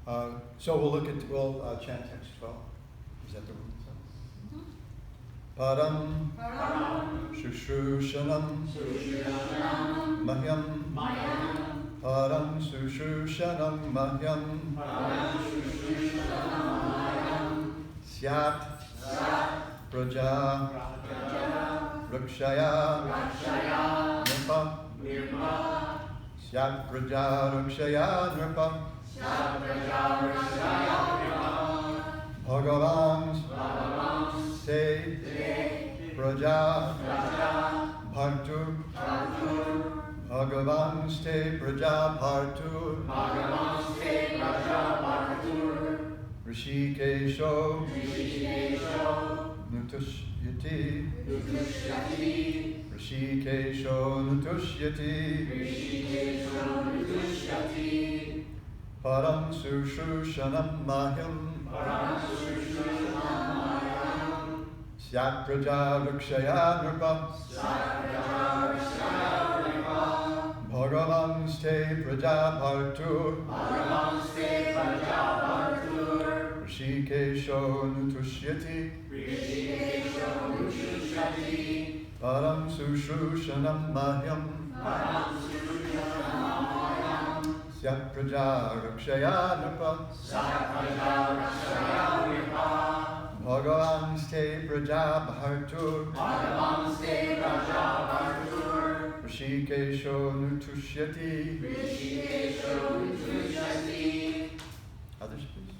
So we'll chant text 12. Is that the one? Param Shushrushanam Mahyam Param Shushrushanam Mahyam Syat Praja Rakshaya Nirpa Syat Praja Rakshaya Nirpa Bhagavan Te Praja Bhartur Bhagavan Te Praja Bhartur Rishikesho Nutushyati Rishikesho Nutushyati Param Sushushanam Mahyam Syat Praja Rakshaya Nirpa Bhagavan Te Praja Bhartur Rishikesho Nutushyati Param Sushushanam Mahyam Syat Praja Rakshaya Nirpa Bhagavan Te Praja Bhartur Rishikesho Nutushyati Others please.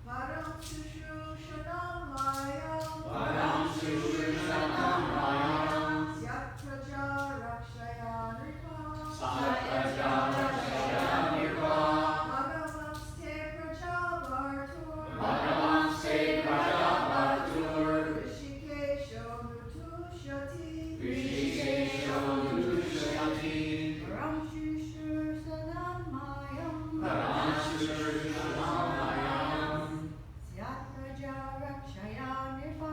Param Sushushanam Mayam Syat Praja Rakshaya Nirpa Bhagavan Te Praja Bhartur Rishikesho Nutushyati Param Sushushanam Mayam Syat Praja Rakshaya Nirpa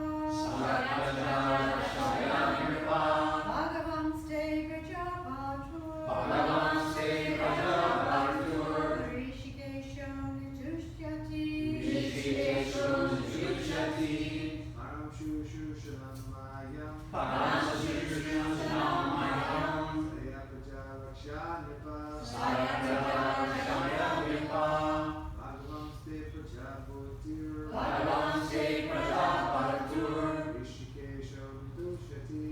Bhagavan Te Praja Bhartur Rishikesho Nutushyati Param Shushanam Mayam Syat Praja Rakshaya Nirpa Bhagavan Te Praja Bhartur Rishikesho Nutushyati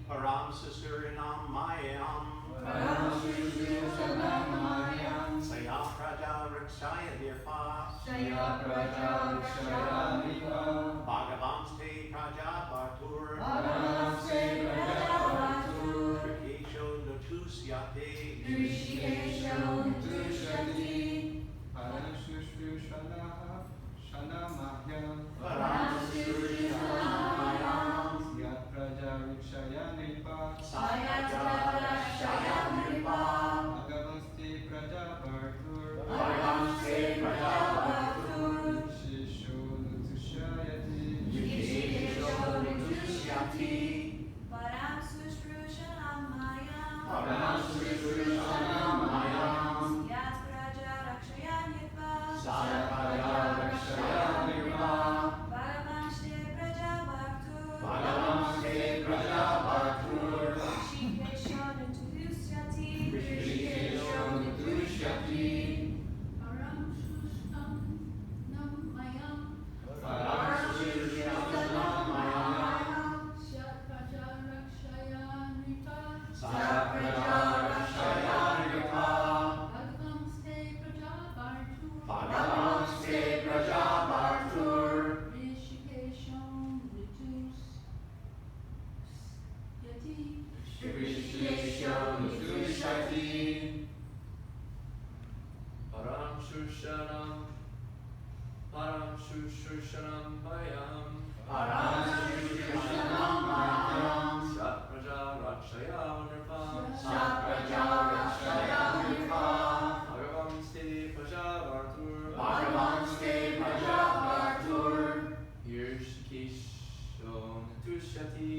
Param Susurinam Mayam Sayat Praja Rakshaya Nirpa Bhagavan Te Praja Bhartur Rishikesho Nutushyati Param Shushanam Mayam Syat Praja Rakshaya Nirpa Bhagavan Te Praja Bhartur Rishikesho Nutushyati Param Sushushanam Mayam Syat Praja Rakshaya Nirpa Bhagavan Te Praja Bhartur Rishikesho Nutushyati Param Sushushanam Mayam Syat Praja Rakshaya Nirpa Bhagavan Te Praja Bhartur Rishikesho Nutushyati Param Shushanam Mayam Syat Praja Rakshaya Nirpa Bhagavan Te Praja Bhartur Rishikesho Nutushyati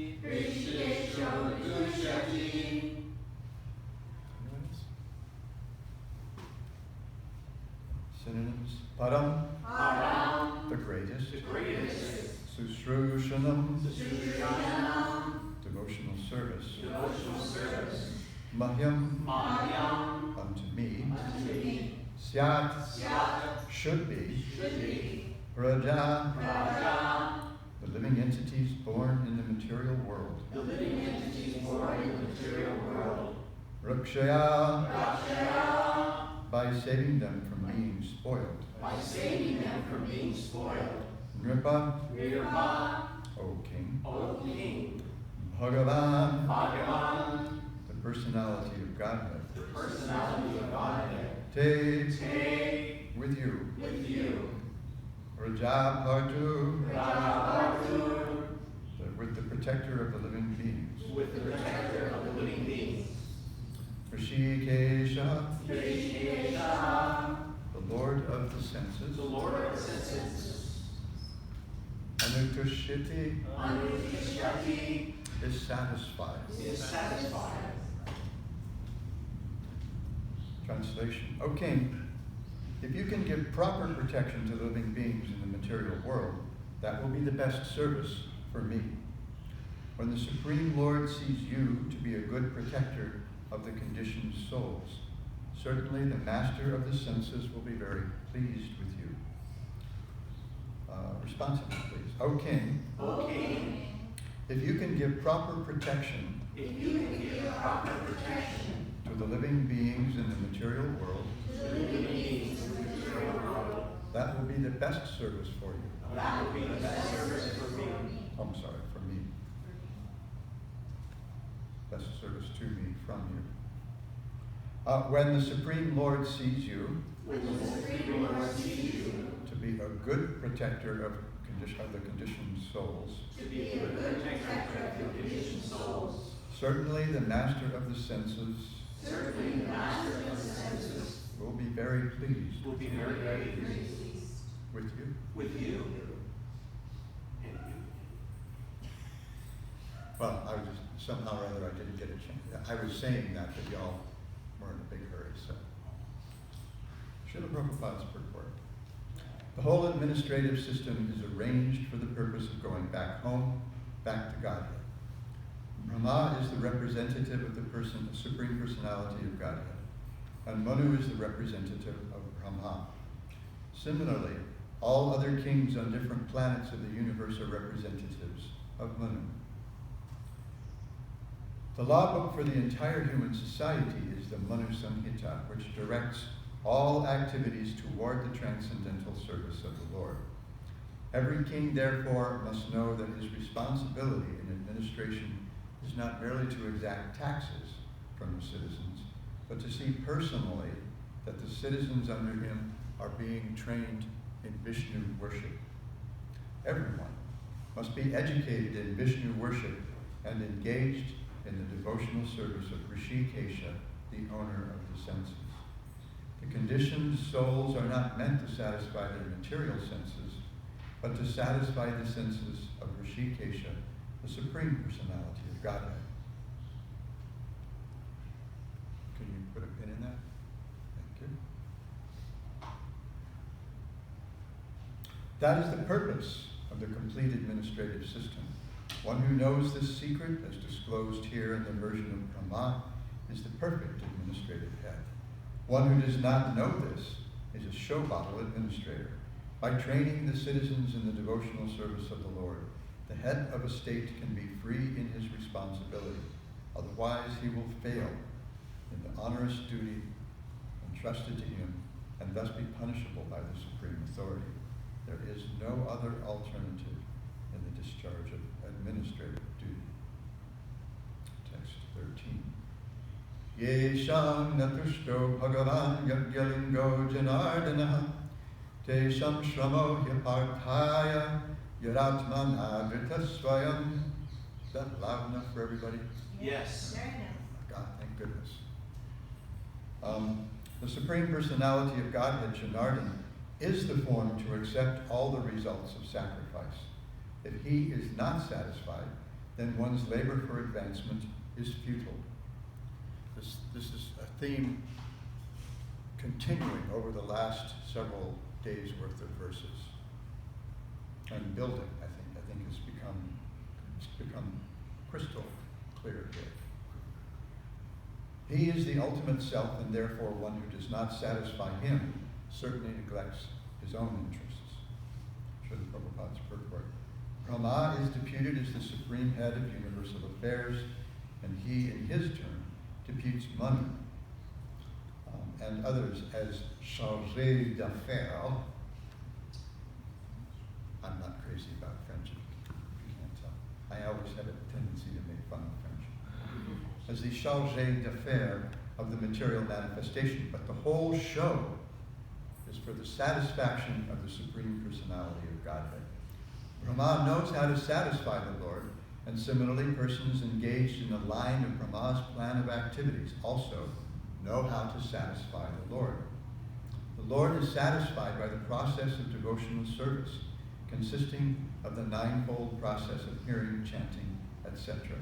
Anyone else? Synonyms. Param, Param, the greatest. The greatest. Sushrushanam, Sushrushanam, devotional service. Devotional service. Mahyam, Mahyam, unto me. unto me. Syat, Syat, should be. should be. Raja, Raja, the living entities born in the material world. the living entities born in the material world. Rakshaya, Rakshaya, by saving them from being spoiled. by saving them from being spoiled. Nripa, Nirva, O king. O King. Bhagavan, Bhagavan, the personality of Godhead. the personality of Godhead. Te, Te, with you. with you. Rajapartu, Rajapartu, with the protector of the living beings. with the protector of the living beings. Rishikesha, Rishikesha, the Lord of the senses. The Lord of the senses. Anutushiti, Anushyati, is satisfied. is satisfied. Translation. O king, if you can give proper protection to living beings in the material world, that will be the best service for me. When the Supreme Lord sees you to be a good protector of the conditioned souls, certainly the master of the senses will be very pleased with you. Responsibly, please. O king, O King, if you can give proper protection if you can give proper protection to the living beings in the material world, to the living beings in the material world, that will be the best service for you. that will be the best service for me. I'm sorry, for me. Best service to me from you. When the Supreme Lord sees you When the Supreme Lord sees you to be a good protector of the conditioned souls, to be a good protector of the conditioned souls, certainly the master of the senses certainly the master of the senses will be very pleased will be very, very pleased with you. with you. And you. Well, I was just, somehow or other I didn't get a chance. I was saying that, but y'all were in a big hurry, so. Srila Prabhupada's purport. The whole administrative system is arranged for the purpose of going back home, back to Godhead. Brahma is the representative of the Supreme Personality of Godhead, and Manu is the representative of Brahma. Similarly, all other kings on different planets of the universe are representatives of Manu. The law book for the entire human society is the Manu Samhita, which directs all activities toward the transcendental service of the Lord. Every king, therefore, must know that his responsibility in administration is not merely to exact taxes from the citizens, but to see personally that the citizens under him are being trained in Vishnu worship. Everyone must be educated in Vishnu worship and engaged in the devotional service of Rishikesha, the owner of the senses. The conditioned souls are not meant to satisfy their material senses, but to satisfy the senses of Rishikesha, the Supreme Personality of Godhead. Can you put a pin in that? Thank you. That is the purpose of the complete administrative system. One who knows this secret, as disclosed here in the version of Brahma, is the perfect administrative head. One who does not know this is a show bottle administrator. By training the citizens in the devotional service of the Lord, the head of a state can be free in his responsibility. Otherwise, he will fail in the onerous duty entrusted to him and thus be punishable by the supreme authority. There is no other alternative in the discharge of administrative duty. Text 13. Yesham natushto bhagavan yagyalingo janardana tesham shramo hyaparthaya yaratman adritasvayam. Is that loud enough for everybody? Yes. God, thank goodness. The Supreme Personality of Godhead, Janardana, is the form to accept all the results of sacrifice. If he is not satisfied, then one's labor for advancement is futile. This is a theme continuing over the last several days' worth of verses and building, I think it's become crystal clear here. He is the ultimate self, and therefore one who does not satisfy him certainly neglects his own interests. Srila Prabhupada's purport. Brahma is deputed as the supreme head of universal affairs, and he, in his turn, deputes money and others as chargé d'affaires. I'm not crazy about French, if you can't tell. I always have a tendency to make fun of French. As the chargé d'affaires of the material manifestation, but the whole show is for the satisfaction of the Supreme Personality of Godhead. Brahma knows how to satisfy the Lord, and similarly, persons engaged in the line of Brahma's plan of activities also know how to satisfy the Lord. The Lord is satisfied by the process of devotional service, consisting of the ninefold process of hearing, chanting, etc.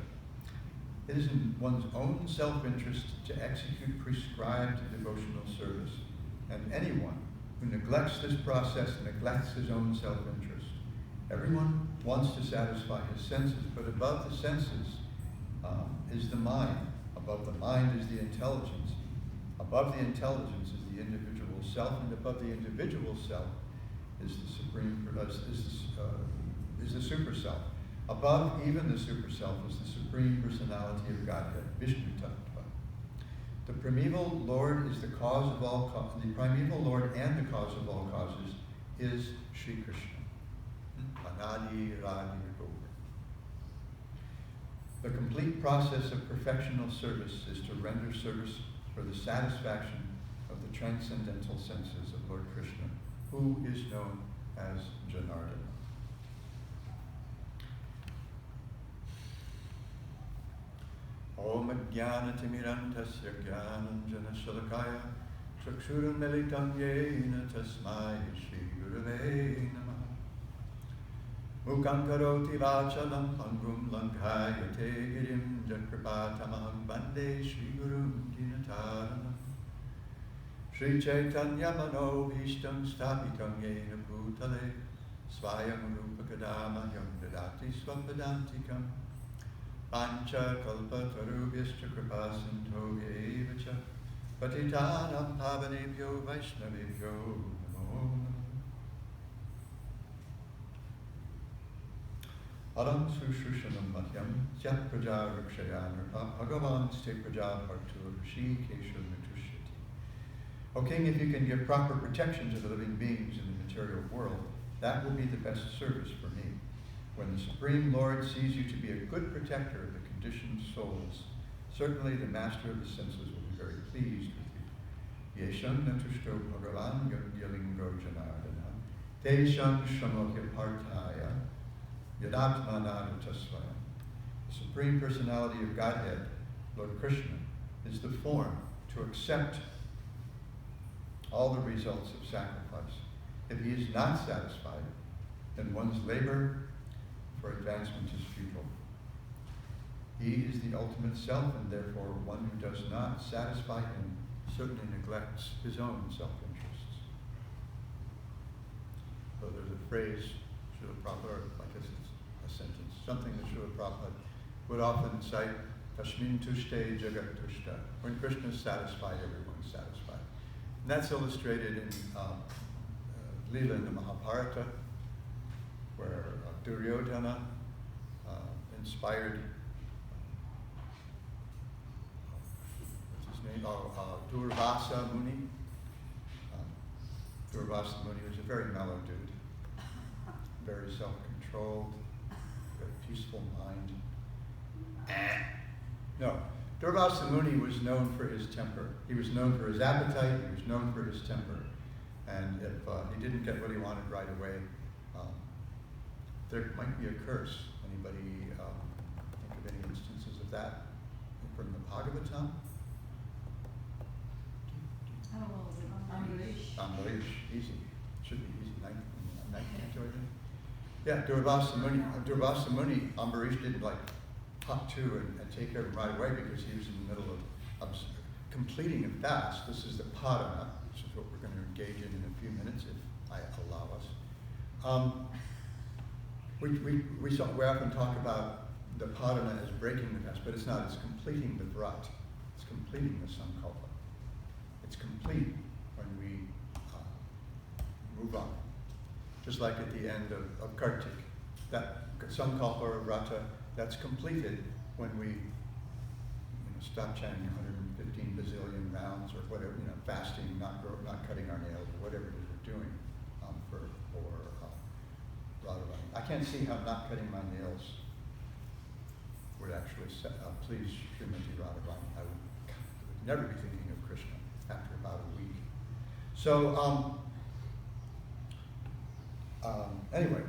It is in one's own self-interest to execute prescribed devotional service, and anyone who neglects this process neglects his own self-interest. Everyone wants to satisfy his senses, but above the senses is the mind. Above the mind is the intelligence. Above the intelligence is the individual self, and above the individual self is the supreme, is the super self. Above even the super self is the Supreme Personality of Godhead, Vishnu Tattva. The primeval Lord is the cause of all the primeval Lord and the cause of all causes is Sri Krishna. Anadi Radi Gopa. The complete process of perfectional service is to render service for the satisfaction of the transcendental senses of Lord Krishna, who is known as Janardana. Om Jnanatimirantasya Jnananjana Shalakaya Chakshuram Militam Yena Tasmai Shri Gurave Namaha. Mukam Karoti Vachalam Pangum Lankayate Girim Jakripatamaham Bande Shri Gurum Dinataranam. Shri Chaitanya Mano Bhishtam Stapitam Yena Bhutale Swayam Rupakadama Yam Dadati Swapadantikam Pancha Kalpa Tarubhyascha Kripa Sindho Yevacha Patitanam Pavanebhyo Vaishnavebhyo Namo Namo. Aram Sushushanam Madhyam Syat Praja Rikshaya Nrpa Bhagavan Ste Praja Bhartur Rishi Kesha Mitushiti. O King, if you can give proper protection to the living beings in the material world, that will be the best service for me. When the Supreme Lord sees you to be a good protector of the conditioned souls, certainly the master of the senses will be very pleased with you. Yesham natushto bhagavan yalingo janardana tesham shamokya partaya yadatmanana tasvaya. The Supreme Personality of Godhead, Lord Krishna, is the form to accept all the results of sacrifice. If he is not satisfied, then one's labor for advancement is futile. He is the ultimate self, and therefore one who does not satisfy him certainly neglects his own self-interests. So there's a phrase, Srila Prabhupada, I guess it's a sentence, something that Srila Prabhupada would often cite, Tasmin tushte jagat tushta. When Krishna is satisfied, everyone's satisfied. And that's illustrated in Leela in the Mahabharata, where Duryodhana inspired, what's his name? Durvasa Muni. Durvasa Muni was a very mellow dude, very self-controlled, very peaceful mind. No, Durvasa Muni was known for his temper. He was known for his appetite, he was known for his temper. And if he didn't get what he wanted right away, there might be a curse. Anybody think of any instances of that from the Bhagavatam? Ambarish, easy. Should be easy. 19th or anything. Yeah, Durvasa Muni, Ambarish didn't like hop to and take care of him right away because he was in the middle of completing a fast. This is the Padana, engage in a few minutes, if I allow us. We often talk about the padana as breaking the fast, but it's not. It's completing the vrat. It's completing the sankalpa. It's complete when we move on. Just like at the end of Kartik. That sankalpa or vrata, that's completed when we stop chanting 115 bazillion rounds or whatever, fasting, not cutting our nails or whatever it is we're doing for Radharani. I can't see how not cutting my nails would actually please Srimati Radharani. I would never be thinking of Krishna after about a week. So anyway,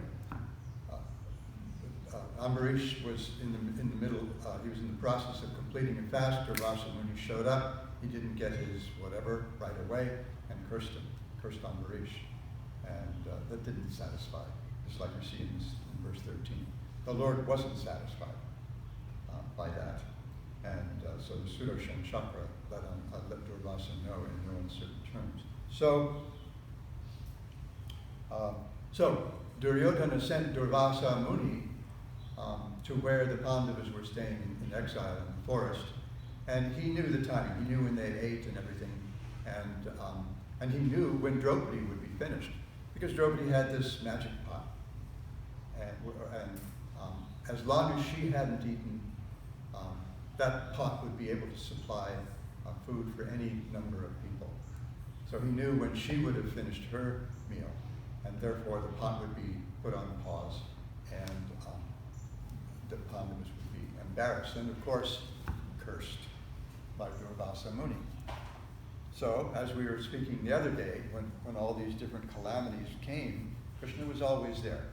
Ambarish was in the middle. He was in the process of completing a fast. Durvasa Muni showed up. He didn't get his whatever right away and cursed Ambarish, and that didn't satisfy. Just like we see in verse 13, the Lord wasn't satisfied by that, and so the Sudarshan Chakra let Durvasa know in no uncertain terms. So Duryodhana sent Durvasa Muni to where the Pandavas were staying in exile in the forest, and he knew the timing. He knew when they ate and everything, and he knew when Draupadi would be finished, because Draupadi had this magic pot, and as long as she hadn't eaten, that pot would be able to supply food for any number of people. So he knew when she would have finished her meal, and therefore the pot would be put on pause, and the Pandavas would be embarrassed and, of course, cursed by Durvasa Muni. So, as we were speaking the other day, when all these different calamities came, Krishna was always there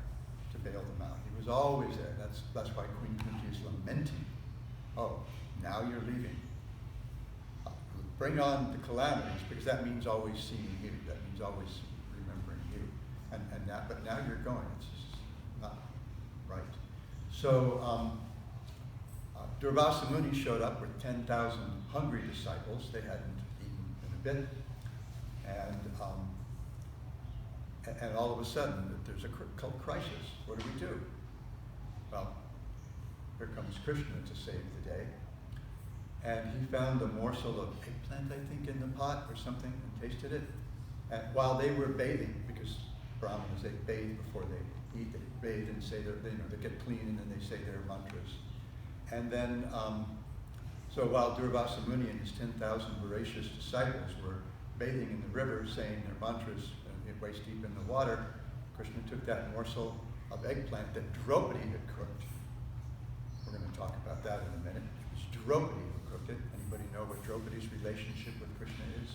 to bail them out. He was always there. That's why Queen Kunti is lamenting. Oh, now you're leaving. Bring on the calamities, because that means always seeing you. That means always remembering you. But now you're going. It's just not right. So Durvasa Muni showed up with 10,000 hungry disciples. They hadn't eaten in a bit. And all of a sudden, there's a crisis. What do? Well, here comes Krishna to save the day. And he found a morsel of eggplant, I think, in the pot or something, and tasted it. And while they were bathing, because Brahmanas, they bathe before they eat. They bathe and say they get clean, and then they say their mantras. And then, so while Durvasa Muni and his 10,000 voracious disciples were bathing in the river, saying their mantras waist deep in the water, Krishna took that morsel of eggplant that Draupadi had cooked. We're going to talk about that in a minute. It was Draupadi who cooked it. Anybody know what Draupadi's relationship with Krishna is?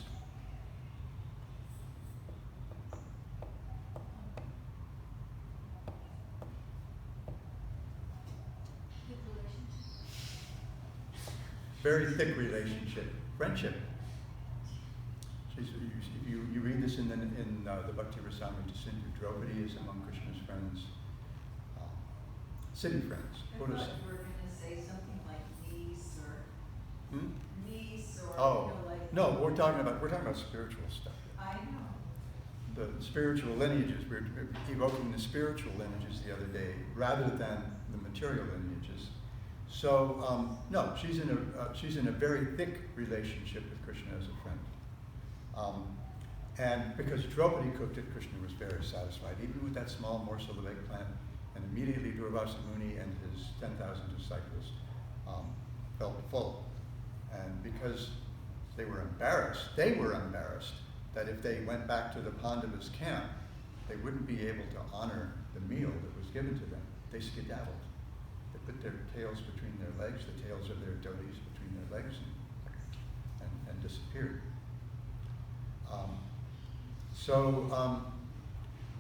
Very thick relationship, friendship. You read this in the Bhakti Rasamrita Sindhu. Draupadi is among Krishna's friends, city friends. I thought you were going to say something like niece or niece or Oh, like. no, we're talking about spiritual stuff. I know. The spiritual lineages. We're evoking the spiritual lineages the other day rather than the material lineages. So no, she's in a very thick relationship with Krishna as a friend. And because Draupadi cooked it, Krishna was very satisfied, even with that small morsel of eggplant. And immediately Durvasa Muni and his 10,000 disciples felt full. And because they were embarrassed that if they went back to the Pandavas' camp, they wouldn't be able to honor the meal that was given to them. They skedaddled. They put their tails between their legs, the tails of their dotis between their legs, and disappeared.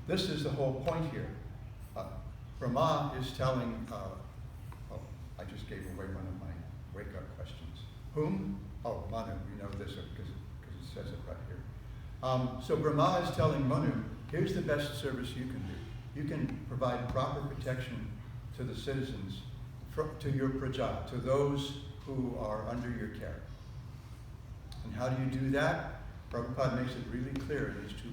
This is the whole point here. Brahma is telling, I just gave away one of my wake-up questions. Whom? Oh, Manu, we know this because it says it right here. So Brahma is telling Manu, here's the best service you can do. You can provide proper protection to the citizens, to your praja, to those who are under your care. And how do you do that? Prabhupada makes it really clear in these two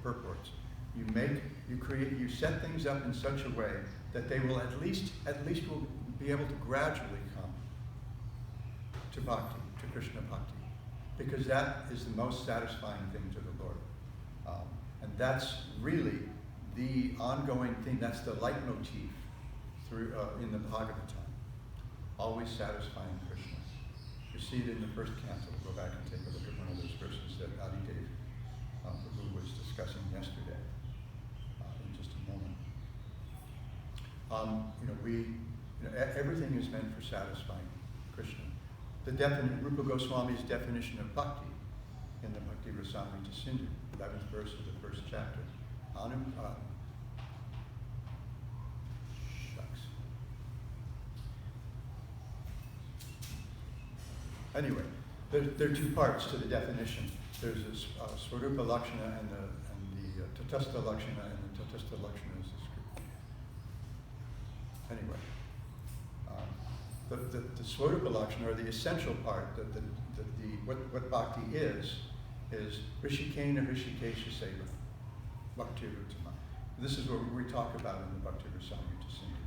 purports. You set things up in such a way that they will at least will be able to gradually come to bhakti, to Krishna bhakti, because that is the most satisfying thing to the Lord. And that's really the ongoing thing, that's the leitmotif in the Bhagavatam. Always satisfying Krishna. You see it in the first canto. Go back and take a look at one of those verses that Adidev Prabhu was discussing yesterday in just a moment. Everything is meant for satisfying Krishna. Rupa Goswami's definition of bhakti in the Bhakti Rasamrita Sindhu, 11th verse of the first chapter. Anyway, there are two parts to the definition. There's this Swarupa Lakshana and the Tatastha Lakshana, and the Tatastha Lakshana is this group. Anyway, the Swarupa Lakshana, or the essential part, what bhakti is Rishikena Rishikesha Seva, Bhakti Ruttama. This is what we talk about in the Bhakti Rasamrita Sindhu.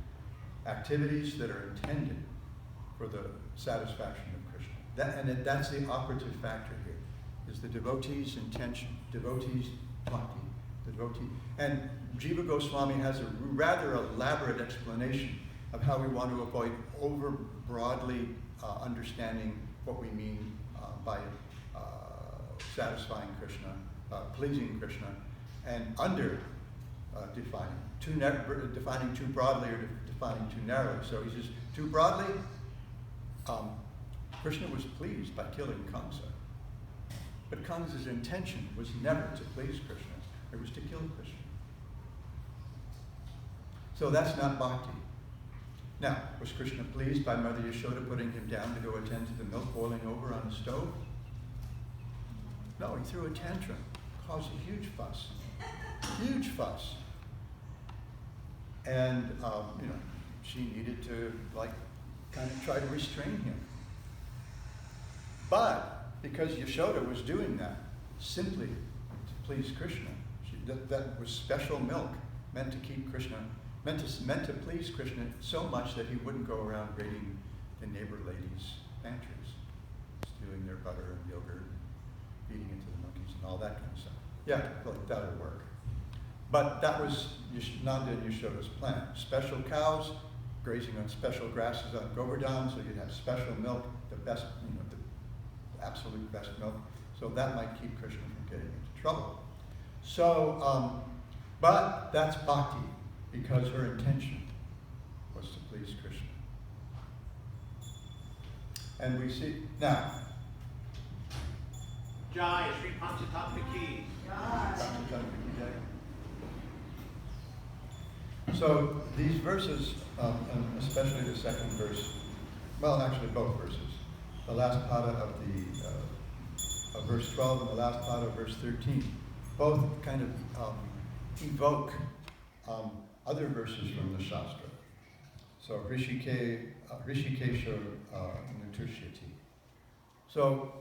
Activities that are intended for the satisfaction of Krishna. That's the operative factor here, is the devotee's intention, devotee's bhakti, the devotee. And Jiva Goswami has a rather elaborate explanation of how we want to avoid over broadly understanding what we mean by satisfying Krishna, pleasing Krishna, and under defining too broadly or defining too narrowly. So he says, too broadly, Krishna was pleased by killing Kamsa. But Kamsa's intention was never to please Krishna. It was to kill Krishna. So that's not bhakti. Now, was Krishna pleased by Mother Yashoda putting him down to go attend to the milk boiling over on the stove? No, he threw a tantrum, caused a huge fuss. Huge fuss. And, she needed to, kind of try to restrain him. But, because Yashoda was doing that simply to please Krishna, that was special milk, meant to keep Krishna, meant to please Krishna so much that he wouldn't go around raiding the neighbor ladies' pantries, stealing their butter and yogurt, feeding it to the monkeys and all that kind of stuff. Yeah, that would work. But that was Nanda and Yashoda's plan. Special cows grazing on special grasses on Govardhan, so you'd have special milk, the best, the absolute best milk. So that might keep Krishna from getting into trouble. So, but that's bhakti, because her intention was to please Krishna. And we see, now, Jai, Sri Panchatattva Ki. So these verses, and especially the second verse, well, actually both verses, the last pada of verse 12 and the last pada of verse 13, both kind of evoke other verses from the Shastra. So Rishikesha Nutushyati. So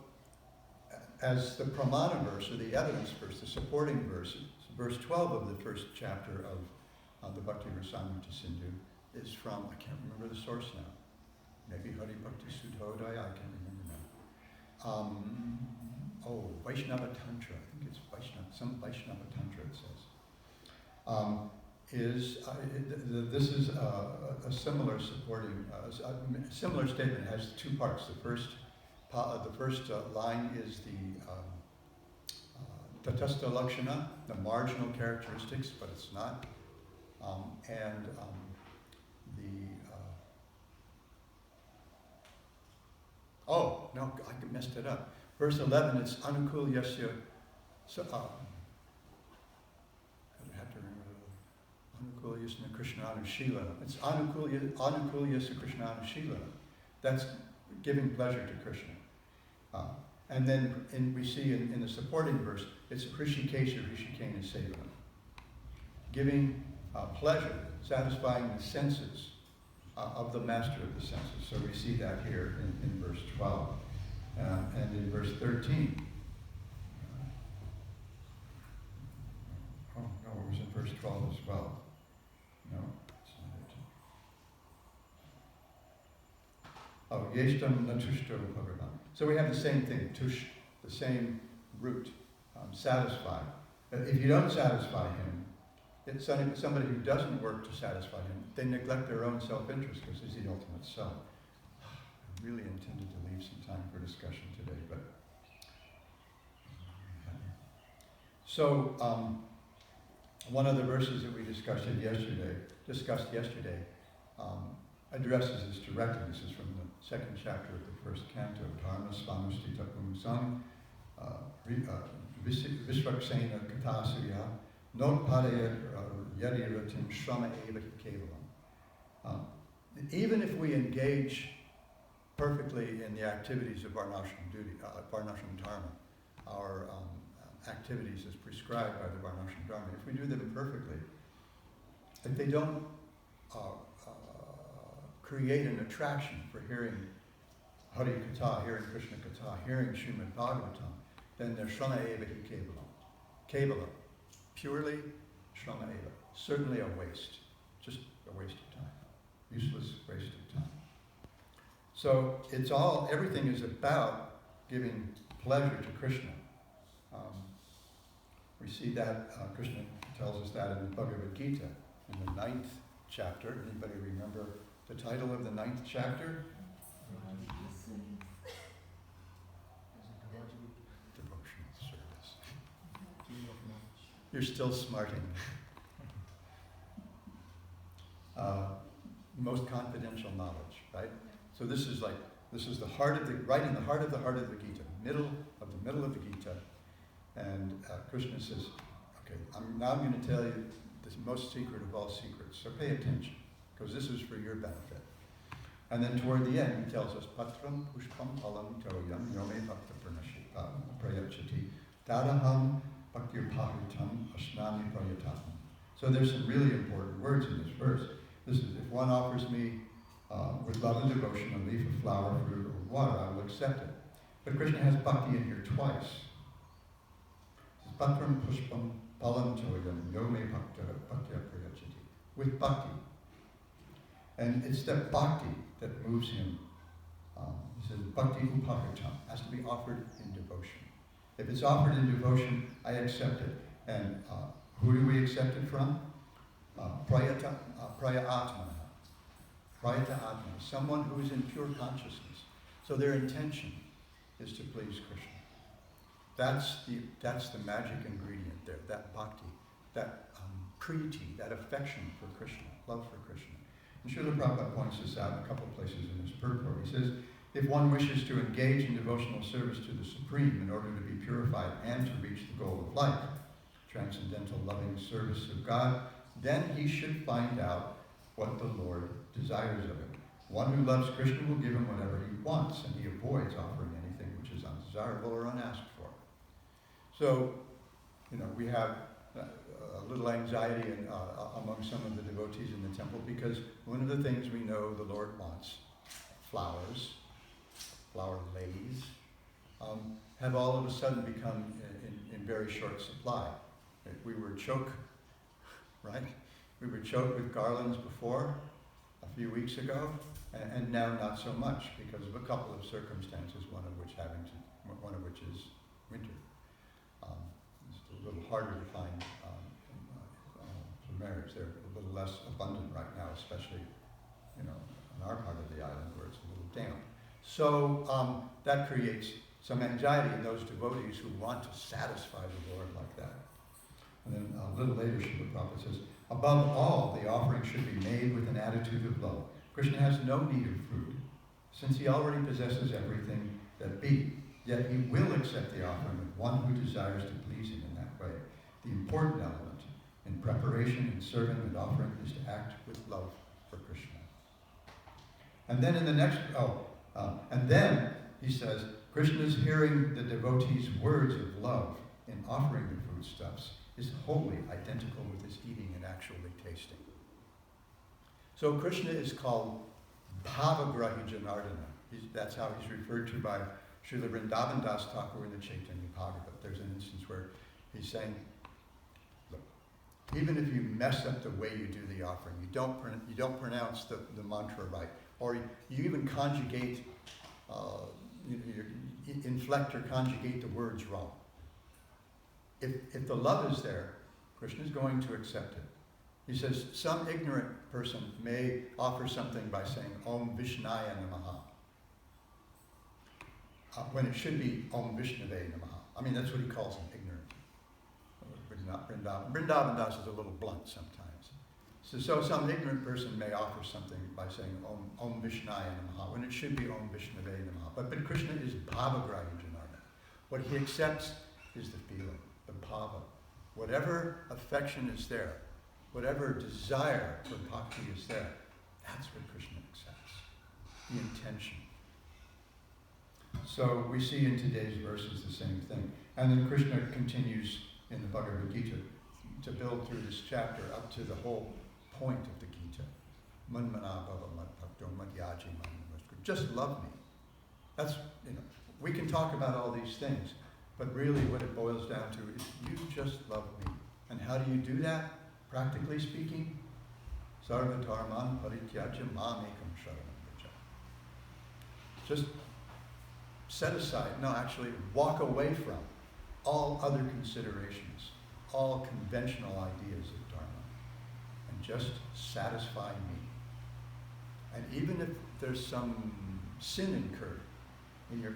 as the pramana verse, or the evidence verse, the supporting verse, verse 12 of the first chapter of the Bhakti Rasamrita Sindhu is from, I can't remember the source now. Maybe Hari Bhakti Sudhodaya, I can't remember now. Vaishnava Tantra, I think it's some Vaishnava Tantra it says. This is a similar supporting, a similar statement. It has two parts. The first line is the Tatastha Lakshana, the marginal characteristics, but it's not. I messed it up. Verse 11, it's Anukul Yasya. So, I have to remember Anukul Yasya Krishnanu Shila. It's Anukul Yasya Krishnanu Shila. That's giving pleasure to Krishna. And then we see in the supporting verse, it's Hrishikesha Hrishikena Seva. Giving pleasure, satisfying the senses of the master of the senses. So we see that here in verse 12. And in verse 13, as well. No, it's not it. Oh, yeshtam natushto bhagavan. So we have the same thing, tush, the same root, satisfy. If you don't satisfy him, it's somebody who doesn't work to satisfy him. They neglect their own self-interest because he's the ultimate self. I really intended to leave some time for discussion today, but so one of the verses that we discussed yesterday addresses this directly. This is from the second chapter of the first canto. Dharma svanustita pumsam vishvaksena katasuriya notpadaya yadiratim shrama eva kevalam. Even if we engage perfectly in the activities of Varnashram duty, Varnashram Dharma, our activities as prescribed by the Varnashram Dharma, if we do them perfectly, if they don't create an attraction for hearing Hari Katha, hearing Krishna Katha, hearing Srimad Bhagavatam, then they're Shrama Eva Hi Kevalam. Kevalam, purely Shrama Eva. Certainly a waste, just a waste of time. Useless waste of time. So it's all, everything is about giving pleasure to Krishna. We see that, Krishna tells us that in the Bhagavad Gita, in the 9th chapter. Anybody remember the title of the 9th chapter? Devotional service. You're still smarting. Most confidential knowledge, right? So this is the heart of the, right in the heart of the Gita, middle of the Gita. And Krishna says, okay, I'm going to tell you the most secret of all secrets, so pay attention, because this is for your benefit. And then toward the end, he tells us, Patram pushpam palam toyam yome bhakta prayachati tadaham bhaktirpahritam asnami prayatam. So there's some really important words in this verse. This is, if one offers me with love and devotion a leaf of flower, fruit, or water, I will accept it. But Krishna has bhakti in here twice. Patram pushpam palam toyam yome bhaktya prayachati. With bhakti. And it's that bhakti that moves him. He says bhakti upahritam, has to be offered in devotion. If it's offered in devotion, I accept it. And who do we accept it from? Praya atmana. Prayata atmana, someone who is in pure consciousness. So their intention is to please Krishna. That's the magic ingredient there, that bhakti, that priti, that affection for Krishna, love for Krishna. And Srila Prabhupada points this out in a couple of places in his purport. He says, if one wishes to engage in devotional service to the Supreme in order to be purified and to reach the goal of life, transcendental loving service of God, then he should find out what the Lord desires of him. One who loves Krishna will give him whatever he wants, and he avoids offering anything which is undesirable or unasked for. So, we have a little anxiety among some of the devotees in the temple, because one of the things we know the Lord wants, flowers, flower ladies, have all of a sudden become in very short supply. We were choked, right? We were choked with garlands before, a few weeks ago, and now not so much because of a couple of circumstances, one of which is winter. It's a little harder to find for marriage. They're a little less abundant right now, especially in our part of the island where it's a little damp. So that creates some anxiety in those devotees who want to satisfy the Lord like that. And then a little later, Srila Prabhupada says, above all, the offering should be made with an attitude of love. Krishna has no need of food, since he already possesses everything that be. Yet he will accept the offering of one who desires to please him in that way. The important element in preparation and serving and offering is to act with love for Krishna. And then in the next, and then he says, Krishna's hearing the devotee's words of love in offering the foodstuffs is wholly identical with his eating and actually tasting. So Krishna is called Bhavagrahi Janardana. That's how he's referred to by Srila Vrindavan Das Thakur in the Chaitanya Bhagavata. There's an instance where he's saying, look, Even if you mess up the way you do the offering, you don't pronounce the mantra right, or you even conjugate, you inflect or conjugate the words wrong. If the love is there, Krishna is going to accept it. He says some ignorant person may offer something by saying Om Vishnaya Namaha, when it should be Om Vishnave Namaha. I mean, that's what he calls them, ignorant. Vrindavan Das is a little blunt sometimes. So some ignorant person may offer something by saying Om Vishnaya Namaha, when it should be Om Vishnave Namaha. But Krishna is Bhavagrahi Janarna. What he accepts is the feeling, the bhava. Whatever affection is there, whatever desire for bhakti is there, that's what Krishna accepts. The intention. So we see in today's verses the same thing. And then Krishna continues in the Bhagavad Gita to build through this chapter up to the whole point of the Gita. Manmana bhava madbhakto madhyaji manmanaskar. Just love me. That's, we can talk about all these things, but really what it boils down to is you just love me. And how do you do that? Practically speaking, sarva dharman parityajya mamekam sharanam vraja. Just set aside, walk away from all other considerations, all conventional ideas of dharma, and just satisfy me. And even if there's some sin incurred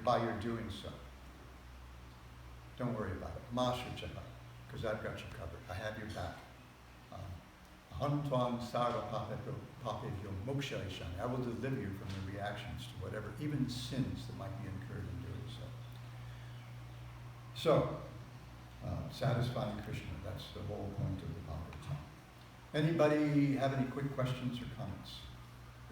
by your doing so, don't worry about it. Ma shuchaha, because I've got you covered. I have your back. Aham tvam sarva papevyo mokshaishani. I will deliver you from the reactions to whatever, even sins that might be incurred in doing so. So, satisfying Krishna, that's the whole point of the Bhagavatam. Anybody have any quick questions or comments?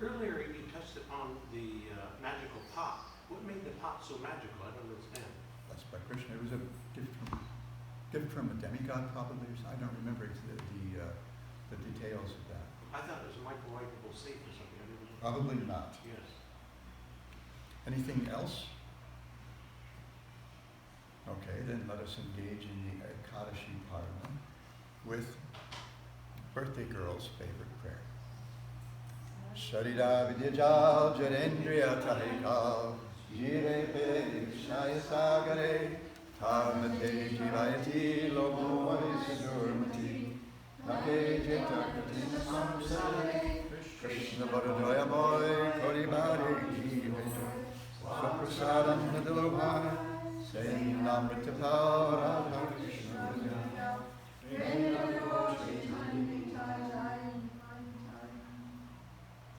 Earlier you touched upon the magical pot. What made the pot so magical? I don't understand. That's by Krishna. It was a gift from a demigod, probably. I don't remember the details of that. I thought it was a microwavable safe or something. I didn't know. Probably not. Yes. Anything else? Okay, then let us engage in the Ekadashi Parana with birthday girl's favorite prayer. Sharira Vidyajal Jarendriya Tahikal Jire Shaya Sagare Tarmate Jivayati Lobo Sadurmati Nake Jetakatina Samsare Krishna Bharadaya Moy Koribari Jivajo Swaprasadam Nadalobhana Saying Namrita Radha